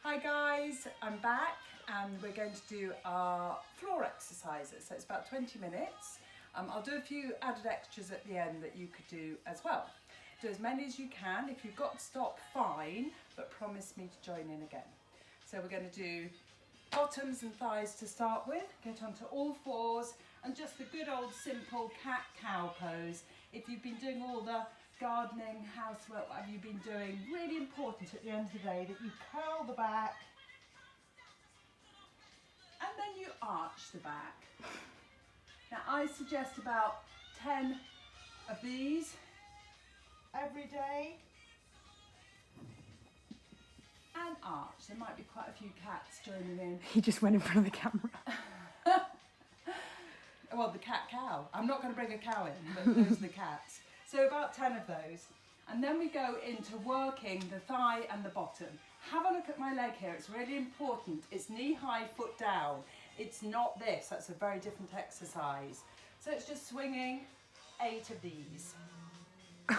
Hi guys, I'm back and we're going to do our floor exercises. So it's about 20 minutes. I'll do a few added extras at the end that you could do as well. Do as many as you can. If you've got to stop, fine, but promise me to join in again. So we're going to do bottoms and thighs to start with. Get onto all fours and just the good old simple cat-cow pose. If you've been doing all the gardening, housework, whatever you've been doing, really important at the end of the day that you curl the back and then you arch the back. Now I suggest about 10 of these every day and arch. There might be quite a few cats joining in. He just went in front of the camera. Well, the cat-cow. I'm not going to bring a cow in, but those are the cats. So about 10 of those. And then we go into working the thigh and the bottom. Have a look at my leg here. It's really important. It's knee high, foot down. It's not this. That's a very different exercise. So it's just swinging 8 of these. Now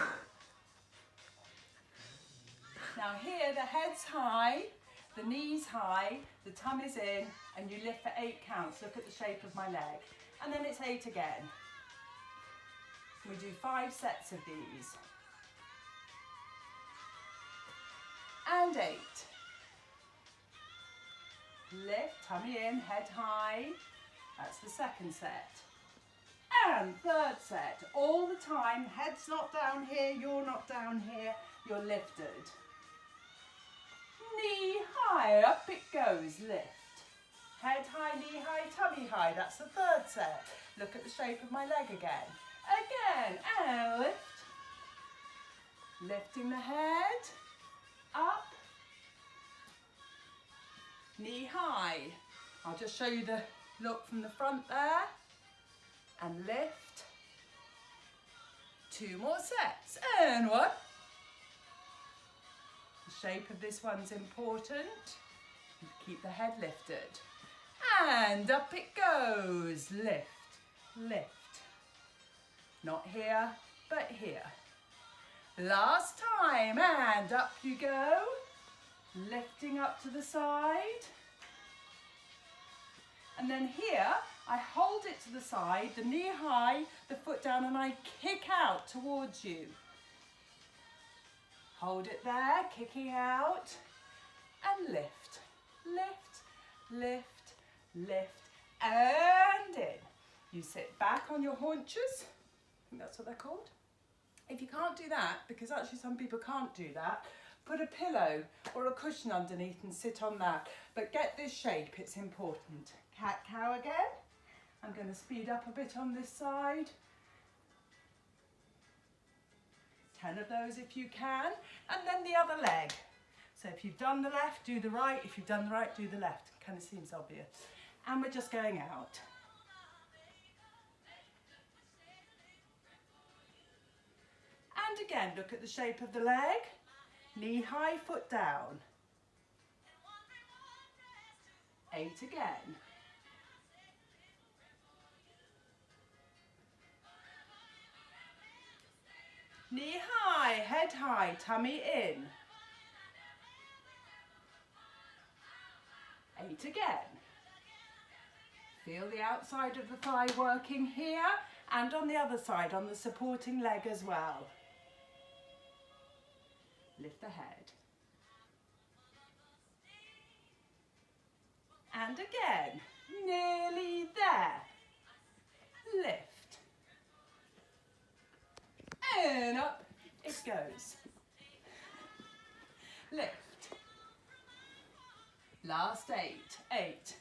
here, the head's high, the knee's high, the tummy's in, and you lift for 8 counts. Look at the shape of my leg. And then it's 8 again. We do 5 sets of these. And 8. Lift, tummy in, head high. That's the second set. And third set. All the time, head's not down here, you're not down here, you're lifted. Knee high, up it goes, lift. Head high, knee high, tummy high. That's the third set. Look at the shape of my leg again. Again, and lift. Lifting the head, up. Knee high. I'll just show you the look from the front there. And lift. 2 more sets, and 1. The shape of this one's important. Keep the head lifted. And up it goes. Lift, lift. Not here, but here. Last time, and up you go. Lifting up to the side. And then here, I hold it to the side, the knee high, the foot down, and I kick out towards you. Hold it there, kicking out, and lift, lift, lift, lift, and in. You sit back on your haunches. I think that's what they're called. If you can't do that, because actually some people can't do that, put a pillow or a cushion underneath and sit on that. But get this shape, it's important. Cat-cow again. I'm going to speed up a bit on this side. 10 of those if you can. And then the other leg. So if you've done the left, do the right. If you've done the right, do the left. Kind of seems obvious. And we're just going out. And again, look at the shape of the leg. Knee high, foot down. 8 again. Knee high, head high, tummy in. 8 again. Feel the outside of the thigh working here and on the other side, on the supporting leg as well. Lift the head. And again, nearly there. Lift. And up it goes. Lift. Last 8. 8.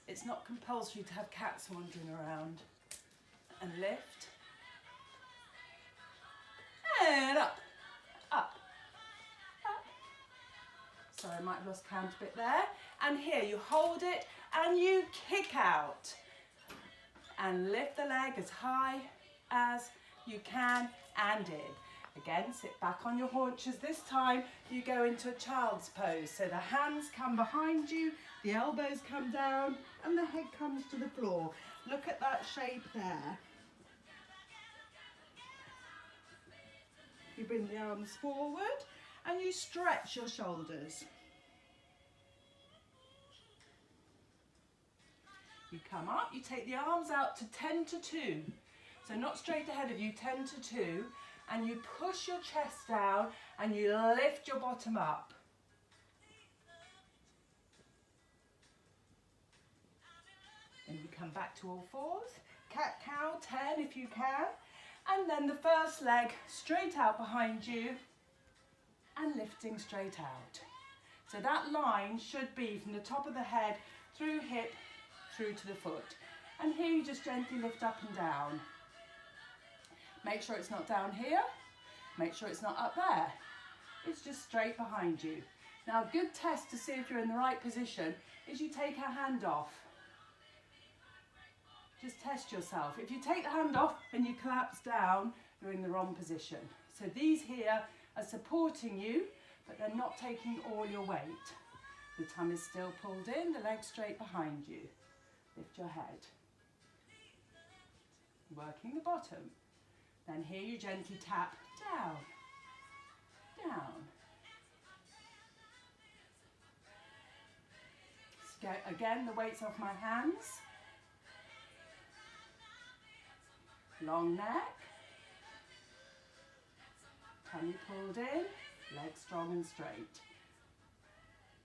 It's not compulsory to have cats wandering around. And lift. And up. Up. Up. Sorry, I might have lost count a bit there. And here you hold it and you kick out. And lift the leg as high as you can and in. Again, sit back on your haunches. This time you go into a child's pose. So the hands come behind you, the elbows come down, and the head comes to the floor. Look at that shape there. You bring the arms forward and you stretch your shoulders. You come up, you take the arms out to 10 to 2. So not straight ahead of you, 10 to 2. And you push your chest down and you lift your bottom up. Then you come back to all fours. Cat-cow, 10 if you can. And then the first leg straight out behind you and lifting straight out. So that line should be from the top of the head, through hip, through to the foot. And here you just gently lift up and down. Make sure it's not down here. Make sure it's not up there. It's just straight behind you. Now a good test to see if you're in the right position is you take a hand off. Just test yourself. If you take the hand off and you collapse down, you're in the wrong position. So these here are supporting you, but they're not taking all your weight. The tum is still pulled in, the legs straight behind you. Lift your head. Working the bottom. Then here you gently tap down, down. Again, the weight's off my hands. Long neck. Tummy pulled in, legs strong and straight.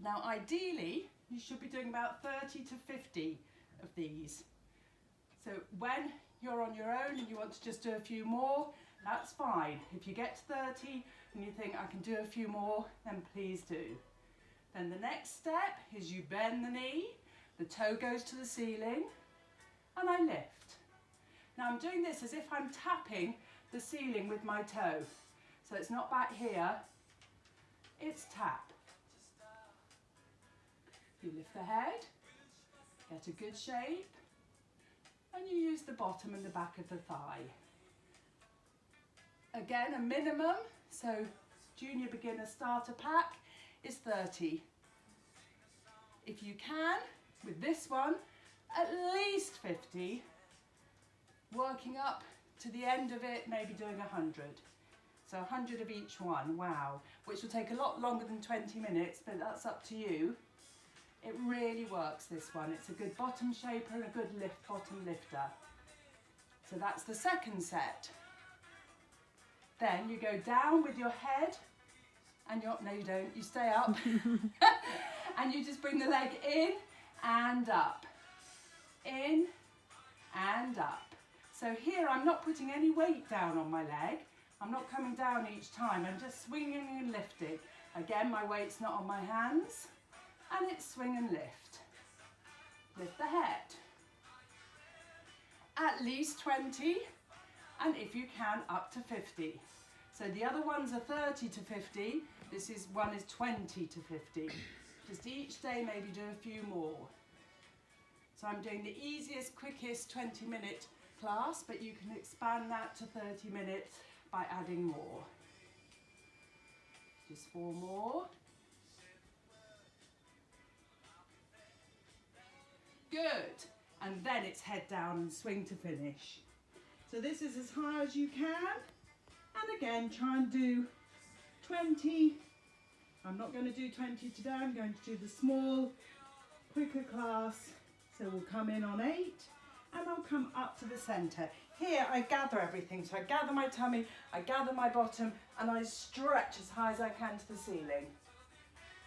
Now ideally, you should be doing about 30 to 50 of these. So when you're on your own and you want to just do a few more, that's fine. If you get to 30 and you think I can do a few more, then please do. Then the next step is you bend the knee, the toe goes to the ceiling, and I lift. Now I'm doing this as if I'm tapping the ceiling with my toe. So it's not back here, it's tap. You lift the head, get a good shape, and you use the bottom and the back of the thigh. Again, a minimum, so junior beginner starter pack is 30. If you can, with this one, at least 50, working up to the end of it, maybe doing 100. So 100 of each one, wow, which will take a lot longer than 20 minutes, but that's up to you. It really works, this one. It's a good bottom shaper and a good bottom lifter. So that's the second set. Then you go down with your head, and no you don't, you stay up. And you just bring the leg in and up. In and up. So here I'm not putting any weight down on my leg. I'm not coming down each time, I'm just swinging and lifting. Again, my weight's not on my hands. And it's swing and lift. Lift the head. At least 20, and if you can, up to 50. So the other ones are 30 to 50. This one is 20 to 50. Just each day, maybe do a few more. So I'm doing the easiest, quickest 20-minute class, but you can expand that to 30 minutes by adding more. Just 4 more. Good. And then it's head down and swing to finish. So this is as high as you can. And again, try and do 20. I'm not going to do 20 today. I'm going to do the small, quicker class. So we'll come in on 8 and I'll come up to the center. Here I gather everything. So I gather my tummy, I gather my bottom, and I stretch as high as I can to the ceiling.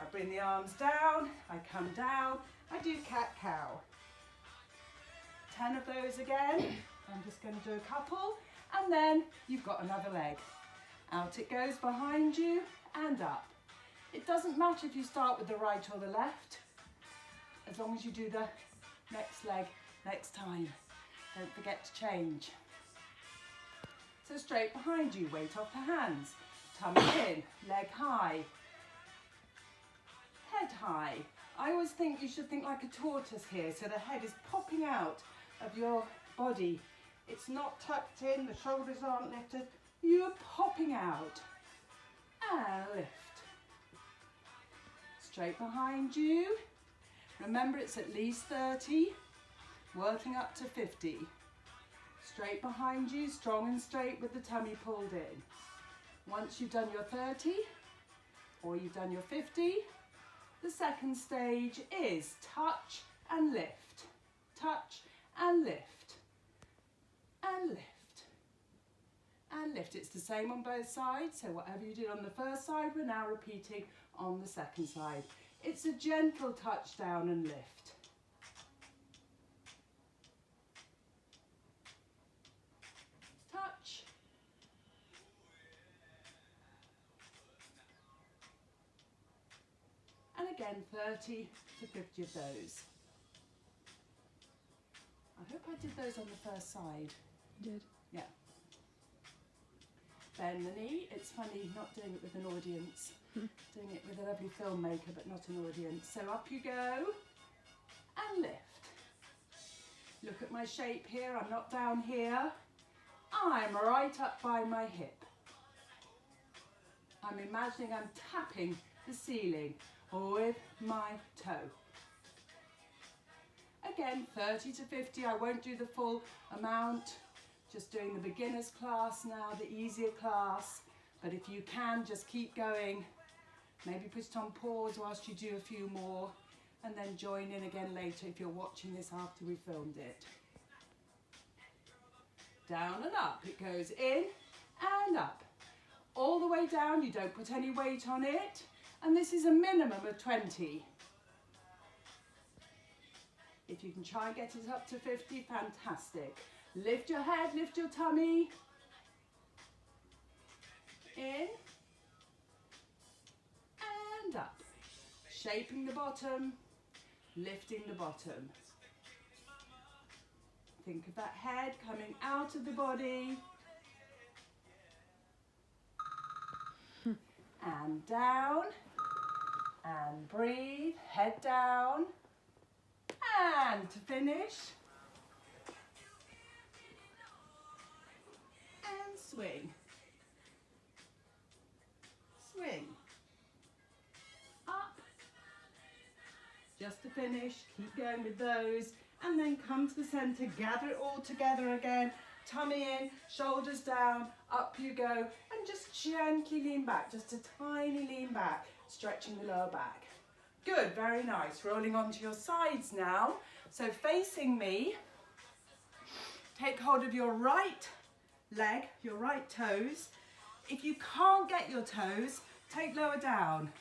I bring the arms down, I come down, I do cat-cow. 10 of those again. I'm just going to do a couple, and then you've got another leg. Out it goes behind you and up. It doesn't matter if you start with the right or the left, as long as you do the next leg next time. Don't forget to change. So straight behind you, weight off the hands, tummy in, leg high, head high. I always think you should think like a tortoise here, so the head is popping out of your body. It's not tucked in, the shoulders aren't lifted, you're popping out. And lift. Straight behind you. Remember, it's at least 30, working up to 50. Straight behind you, strong and straight with the tummy pulled in. Once you've done your 30, or you've done your 50, the second stage is touch and lift. touch and lift, and lift, and lift. It's the same on both sides, so whatever you did on the first side, we're now repeating on the second side. It's a gentle touch down and lift. Touch. And again, 30 to 50 of those. I hope I did those on the first side. You did. Yeah. Bend the knee. It's funny not doing it with an audience. Doing it with a lovely filmmaker, but not an audience. So up you go and lift. Look at my shape here. I'm not down here. I'm right up by my hip. I'm imagining I'm tapping the ceiling with my toe. Again, 30 to 50. I won't do the full amount. Just doing the beginner's class now, the easier class. But if you can, just keep going. Maybe put it on pause whilst you do a few more, and then join in again later if you're watching this after we filmed it. Down and up. It goes in and up. All the way down. You don't put any weight on it. And this is a minimum of 20. If you can try and get it up to 50, fantastic. Lift your head, lift your tummy. In and up. Shaping the bottom, lifting the bottom. Think of that head coming out of the body. And down. And breathe, head down. And to finish. And swing. Swing. Up. Just to finish, keep going with those. And then come to the center, gather it all together again. Tummy in, shoulders down, up you go. And just gently lean back, just a tiny lean back, stretching the lower back. Good, very nice. Rolling onto your sides now. So facing me, take hold of your right leg, your right toes. If you can't get your toes, take lower down.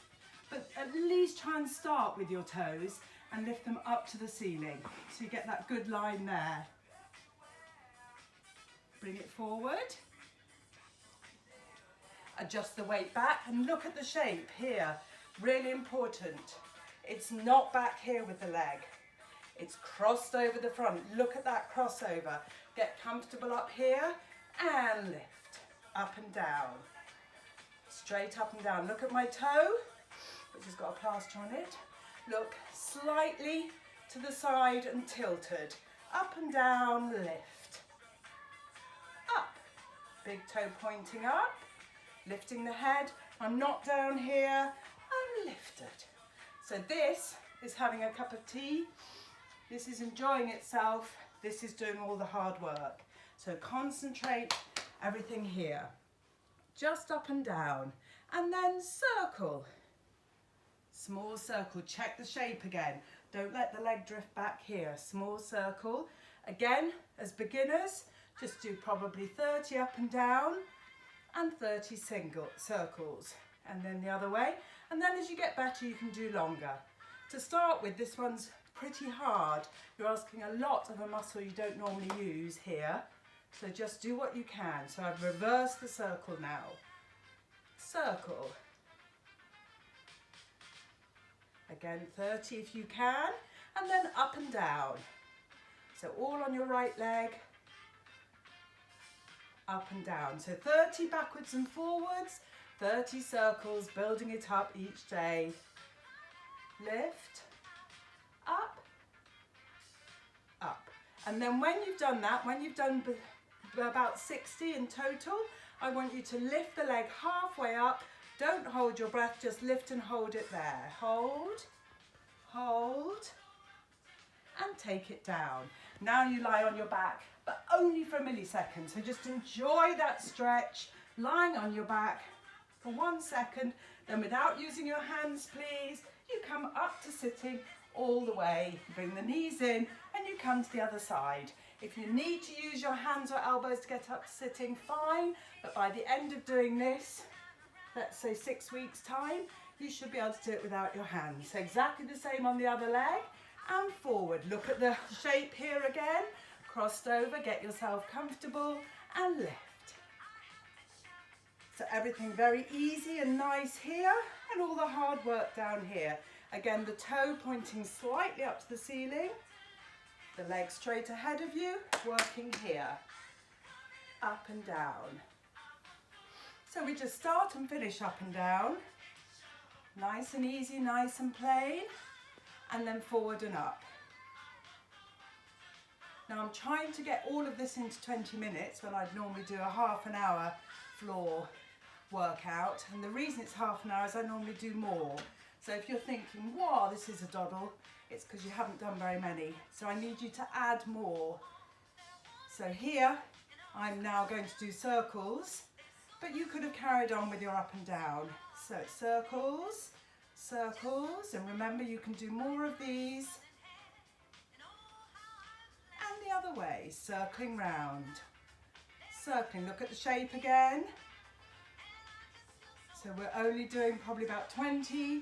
But at least try and start with your toes and lift them up to the ceiling. So you get that good line there. Bring it forward. Adjust the weight back and look at the shape here. Really important. It's not back here with the leg. It's crossed over the front. Look at that crossover. Get comfortable up here and lift. Up and down. Straight up and down. Look at my toe, which has got a plaster on it. Look slightly to the side and tilted. Up and down, lift. Up. Big toe pointing up. Lifting the head. I'm not down here. I'm lifted. So this is having a cup of tea. This is enjoying itself. This is doing all the hard work. So concentrate everything here. Just up and down. And then circle. Small circle. Check the shape again. Don't let the leg drift back here. Small circle. Again, as beginners, just do probably 30 up and down and 30 single circles. And then the other way. And then as you get better, you can do longer. To start with, this one's pretty hard. You're asking a lot of a muscle you don't normally use here. So just do what you can. So I've reversed the circle now. Circle. Again, 30 if you can. And then up and down. So all on your right leg. Up and down. So 30 backwards and forwards. 30 circles, building it up each day. Lift, up, up. And then when you've done that, when you've done about 60 in total, I want you to lift the leg halfway up. Don't hold your breath, just lift and hold it there. Hold, hold, and take it down. Now you lie on your back, but only for a millisecond. So just enjoy that stretch, lying on your back for 1 second. Then without using your hands, please, you come up to sitting all the way. Bring the knees in and you come to the other side. If you need to use your hands or elbows to get up to sitting, fine, but by the end of doing this, let's say 6 weeks time, you should be able to do it without your hands. So exactly the same on the other leg and forward. Look at the shape here again, crossed over, get yourself comfortable and lift. So everything very easy and nice here and all the hard work down here. Again, the toe pointing slightly up to the ceiling, the leg straight ahead of you, working here, up and down. So we just start and finish up and down, nice and easy, nice and plain, and then forward and up. Now I'm trying to get all of this into 20 minutes when I'd normally do a half an hour floor workout, and the reason it's half an hour is I normally do more. So if you're thinking, wow, this is a doddle, it's because you haven't done very many. So I need you to add more. So here, I'm now going to do circles, but you could have carried on with your up and down. So circles, circles, and remember you can do more of these. And the other way, circling round. Circling, look at the shape again. So we're only doing probably about 20.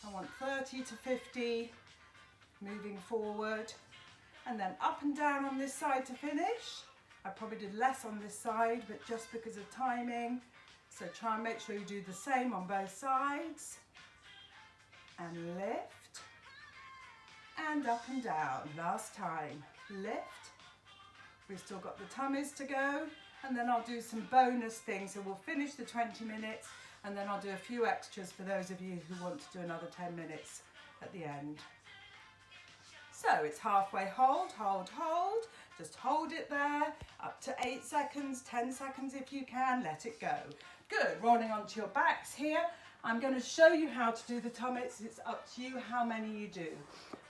I want 30 to 50, moving forward. And then up and down on this side to finish. I probably did less on this side, but just because of timing. So try and make sure you do the same on both sides. And lift. And up and down. Last time. Lift. We've still got the tummies to go. And then I'll do some bonus things. So we'll finish the 20 minutes. And then I'll do a few extras for those of you who want to do another 10 minutes at the end. So it's halfway hold, hold, hold. Just hold it there, up to 8 seconds, 10 seconds if you can, let it go. Good, rolling onto your backs here. I'm going to show you how to do the tummies. It's up to you how many you do.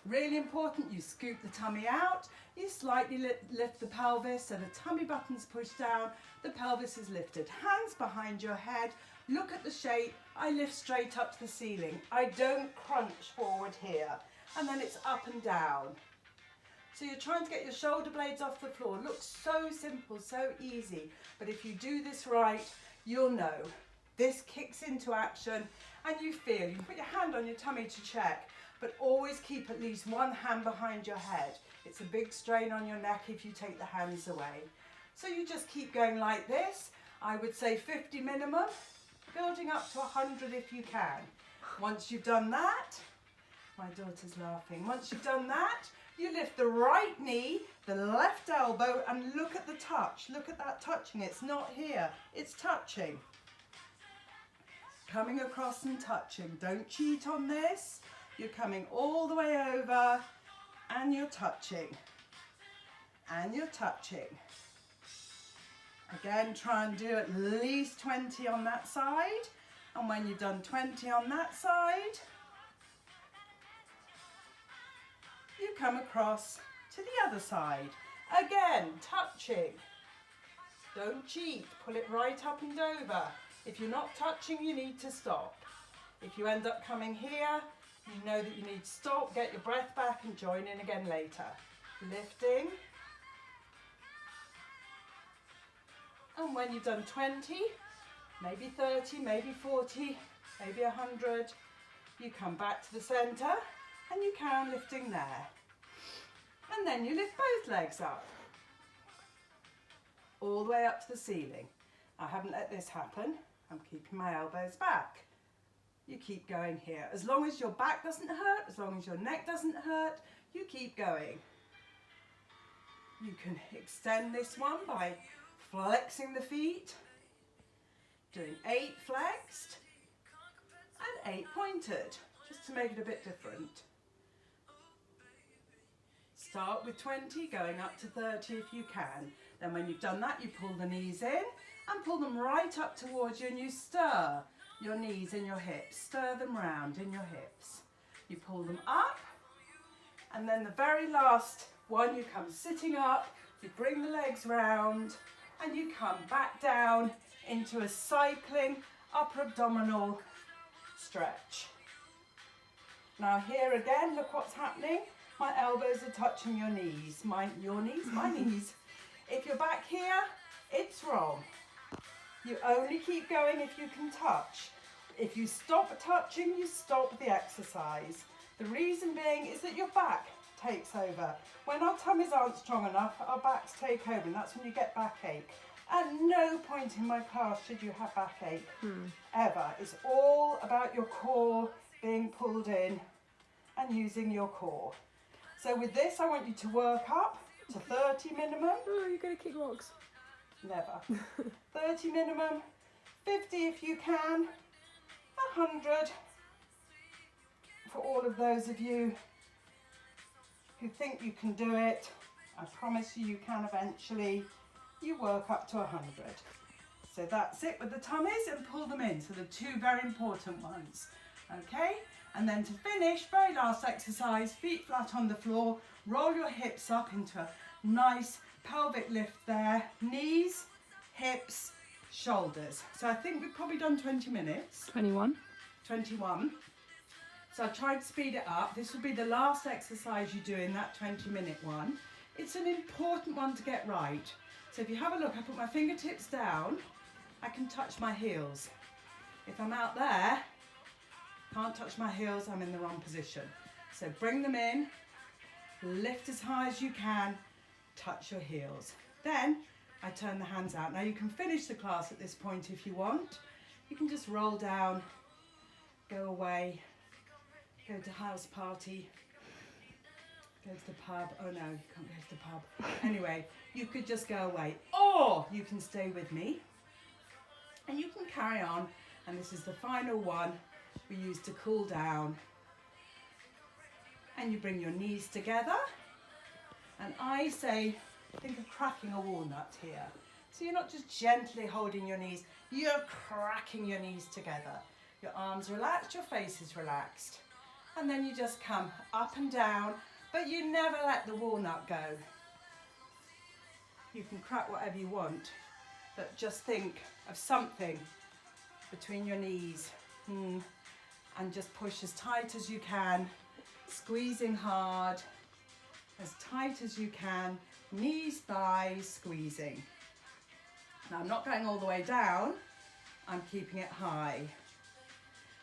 Really important, you scoop the tummy out, you slightly lift the pelvis so the tummy button's pushed down, the pelvis is lifted. Hands behind your head, look at the shape, I lift straight up to the ceiling. I don't crunch forward here. And then it's up and down. So you're trying to get your shoulder blades off the floor. Looks so simple, so easy. But if you do this right, you'll know. This kicks into action and you feel. You can put your hand on your tummy to check, but always keep at least one hand behind your head. It's a big strain on your neck if you take the hands away. So you just keep going like this. I would say 50 minimum, building up to 100 if you can. Once you've done that, my daughter's laughing. Once you've done that, you lift the right knee, the left elbow, and look at the touch. Look at that touching. It's not here. It's touching. Coming across and touching. Don't cheat on this. You're coming all the way over, and you're touching. And you're touching. Again, try and do at least 20 on that side. And when you've done 20 on that side, you come across to the other side. Again, touching. Don't cheat, pull it right up and over. If you're not touching, you need to stop. If you end up coming here, you know that you need to stop, get your breath back and join in again later. Lifting. And when you've done 20, maybe 30, maybe 40, maybe 100, you come back to the centre. And you carry on lifting there. And then you lift both legs up. All the way up to the ceiling. I haven't let this happen. I'm keeping my elbows back. You keep going here. As long as your back doesn't hurt, as long as your neck doesn't hurt, you keep going. You can extend this one by flexing the feet. Doing 8 flexed and 8 pointed, just to make it a bit different. Start with 20, going up to 30 if you can. Then when you've done that, you pull the knees in and pull them right up towards you and you stir your knees in your hips. Stir them round in your hips. You pull them up and then the very last one, you come sitting up, you bring the legs round and you come back down into a cycling upper abdominal stretch. Now here again, look what's happening. My elbows are touching your knees. Your knees? My knees. If you're back here, it's wrong. You only keep going if you can touch. If you stop touching, you stop the exercise. The reason being is that your back takes over. When our tummies aren't strong enough, our backs take over, and that's when you get backache. At no point in my class should you have backache, ever. It's all about your core being pulled in and using your core. So with this, I want you to work up to 30 minimum. Oh, you're going to kick rocks. Never. 30 minimum, 50 if you can, 100 for all of those of you who think you can do it. I promise you, you can eventually. You work up to 100. So that's it with the tummies, and pull them in. So the two very important ones. Okay? And then to finish, very last exercise, feet flat on the floor, roll your hips up into a nice pelvic lift there, knees, hips, shoulders. So I think we've probably done 20 minutes. 21. 21. So I tried to speed it up. This will be the last exercise you do in that 20-minute one. It's an important one to get right. So if you have a look, I put my fingertips down, I can touch my heels. If I'm out there, can't touch my heels, I'm in the wrong position. So bring them in, lift as high as you can, touch your heels. Then I turn the hands out. Now you can finish the class at this point if you want. You can just roll down, go away, go to house party, go to the pub. Oh no, you can't go to the pub. Anyway, you could just go away, or you can stay with me and you can carry on. And this is the final one we use to cool down. And you bring your knees together, and I say, think of cracking a walnut here. So you're not just gently holding your knees, you're cracking your knees together. Your arms relaxed, your face is relaxed. And then you just come up and down, but you never let the walnut go. You can crack whatever you want, but just think of something between your knees. And just push as tight as you can, squeezing hard, as tight as you can, knees, thighs, squeezing. Now I'm not going all the way down, I'm keeping it high.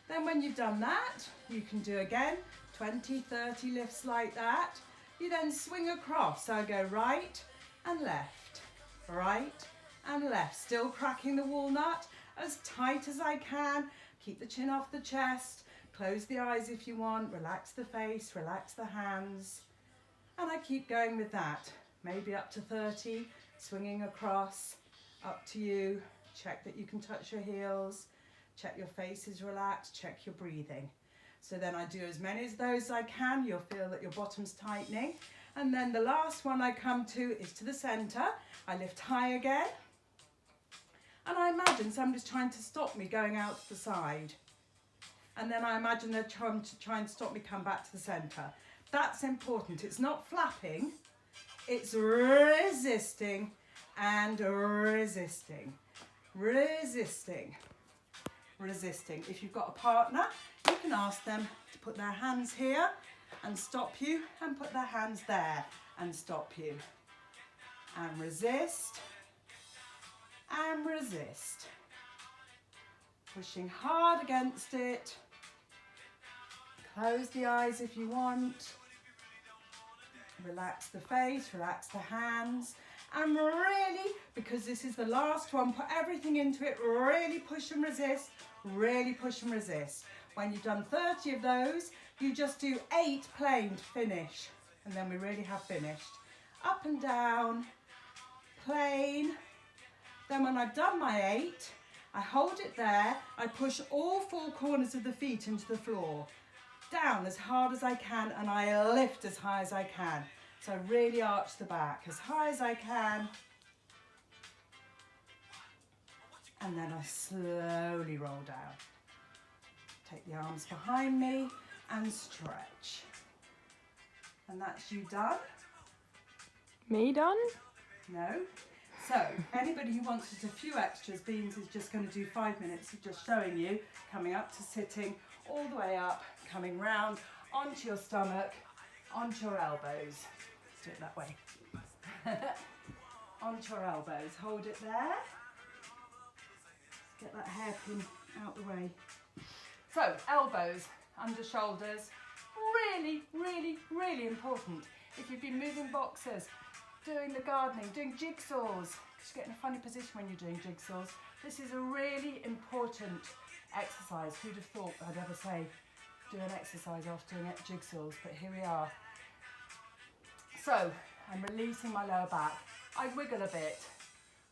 Then when you've done that, you can do again, 20, 30 lifts like that. You then swing across, so I go right and left, still cracking the walnut as tight as I can. Keep the chin off the chest, close the eyes if you want, relax the face, relax the hands. And I keep going with that, maybe up to 30, swinging across, up to you. Check that you can touch your heels, check your face is relaxed, check your breathing. So then I do as many of those as I can, you'll feel that your bottom's tightening. And then the last one I come to is to the center. I lift high again. And I imagine somebody's trying to stop me going out to the side. And then I imagine they're trying to stop me come back to the centre. That's important. It's not flapping. It's resisting and resisting. Resisting. Resisting. If you've got a partner, you can ask them to put their hands here and stop you, and put their hands there and stop you. And resist. And resist. Pushing hard against it. Close the eyes if you want. Relax the face, relax the hands. And really, because this is the last one, put everything into it. Really push and resist. Really push and resist. When you've done 30 of those, you just do 8 plain to finish. And then we really have finished. Up and down, plain. Then when I've done my 8, I hold it there. I push all 4 corners of the feet into the floor. Down as hard as I can, and I lift as high as I can. So I really arch the back as high as I can. And then I slowly roll down. Take the arms behind me and stretch. And that's you done. Me done? No. So anybody who wants just a few extras, Beans is just going to do 5 minutes of just showing you, coming up to sitting, all the way up, coming round onto your stomach, onto your elbows. Do it that way. Onto your elbows. Hold it there. Get that hairpin out the way. So, elbows, under shoulders. Really, really, really important. If you've been moving boxes, doing the gardening, doing jigsaws, because you get in a funny position when you're doing jigsaws. This is a really important exercise. Who'd have thought I'd ever say do an exercise after doing jigsaws, but here we are. So, I'm releasing my lower back. I wiggle a bit.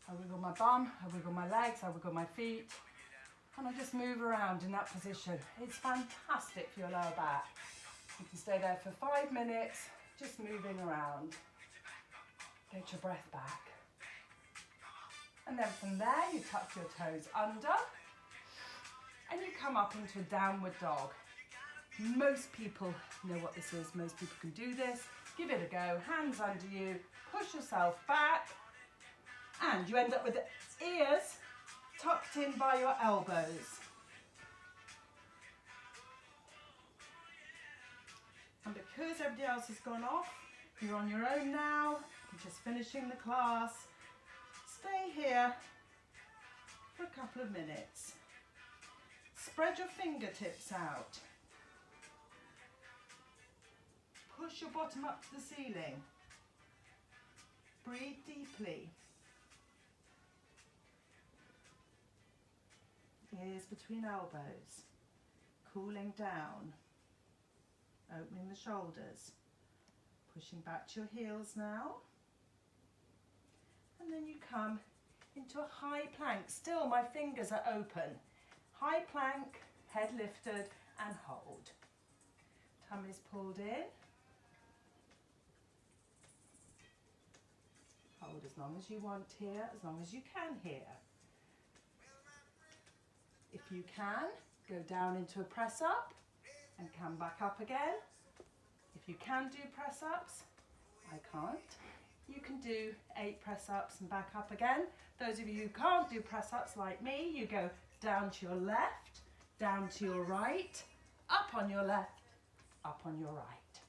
I wiggle my bum, I wiggle my legs, I wiggle my feet, and I just move around in that position. It's fantastic for your lower back. You can stay there for 5 minutes, just moving around. Get your breath back. And then from there, you tuck your toes under, and you come up into a downward dog. Most people know what this is. Most people can do this. Give it a go. Hands under you. Push yourself back. And you end up with the ears tucked in by your elbows. And because everybody else has gone off, you're on your own now. You're just finishing the class. Stay here for a couple of minutes. Spread your fingertips out. Push your bottom up to the ceiling. Breathe deeply. Ears between elbows. Cooling down. Opening the shoulders. Pushing back to your heels now. And then you come into a high plank. Still, my fingers are open. High plank, head lifted, and hold. Tummy's pulled in. Hold as long as you want here, as long as you can here. If you can, go down into a press up and come back up again. If you can do press ups, I can't. You can do 8 press ups and back up again. Those of you who can't do press ups like me, you go down to your left, down to your right, up on your left, up on your right,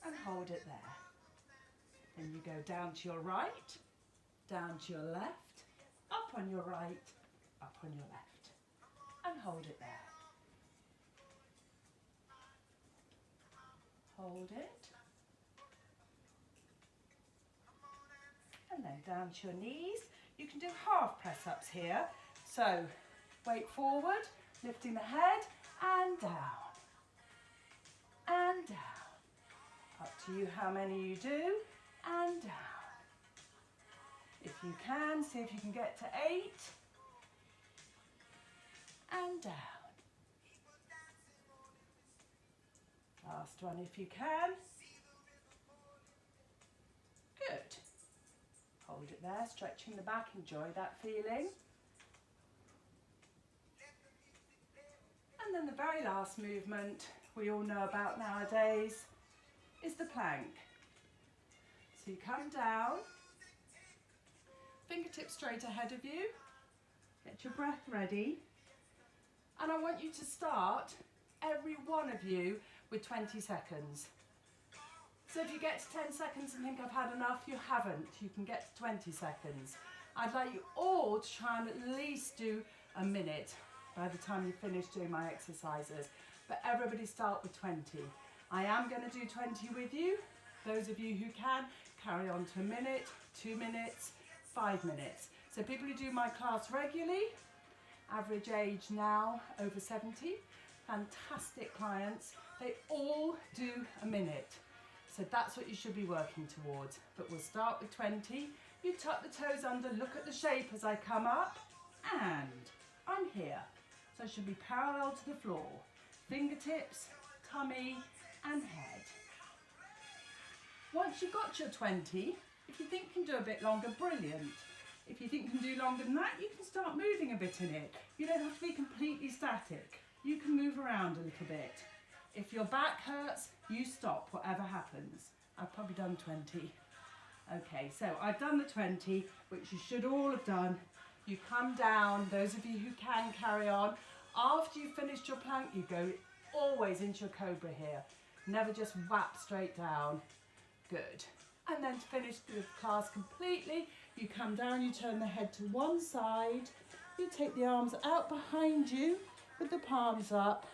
and hold it there. Then you go down to your right, down to your left, up on your right, up on your left, and hold it there. Hold it. And then down to your knees. You can do half press ups here. So weight forward, lifting the head, and down, and down. Up to you how many you do, and down. If you can, see if you can get to 8, and down. Last one if you can. Good. Hold it there, stretching the back, enjoy that feeling. And then the very last movement we all know about nowadays is the plank. So you come down, fingertips straight ahead of you, get your breath ready, and I want you to start, every one of you, with 20 seconds. So if you get to 10 seconds and think I've had enough, you haven't. You can get to 20 seconds. I'd like you all to try and at least do a minute by the time you finish doing my exercises. But everybody start with 20. I am going to do 20 with you. Those of you who can, carry on to a minute, 2 minutes, 5 minutes. So people who do my class regularly, average age now over 70, fantastic clients, they all do a minute. So that's what you should be working towards. But we'll start with 20. You tuck the toes under, look at the shape as I come up, and I'm here. So I should be parallel to the floor. Fingertips, tummy, and head. Once you've got your 20, if you think you can do a bit longer, brilliant. If you think you can do longer than that, you can start moving a bit in it. You don't have to be completely static. You can move around a little bit. If your back hurts, you stop, whatever happens. I've probably done 20. Okay, so I've done the 20, which you should all have done. You come down, those of you who can carry on. After you've finished your plank, you go always into your cobra here. Never just whap straight down. Good. And then to finish the class completely, you come down, you turn the head to one side, you take the arms out behind you with the palms up,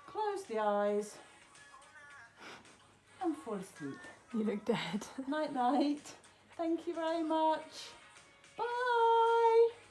close the eyes and fall asleep. You look dead. Night night. Thank you very much. Bye.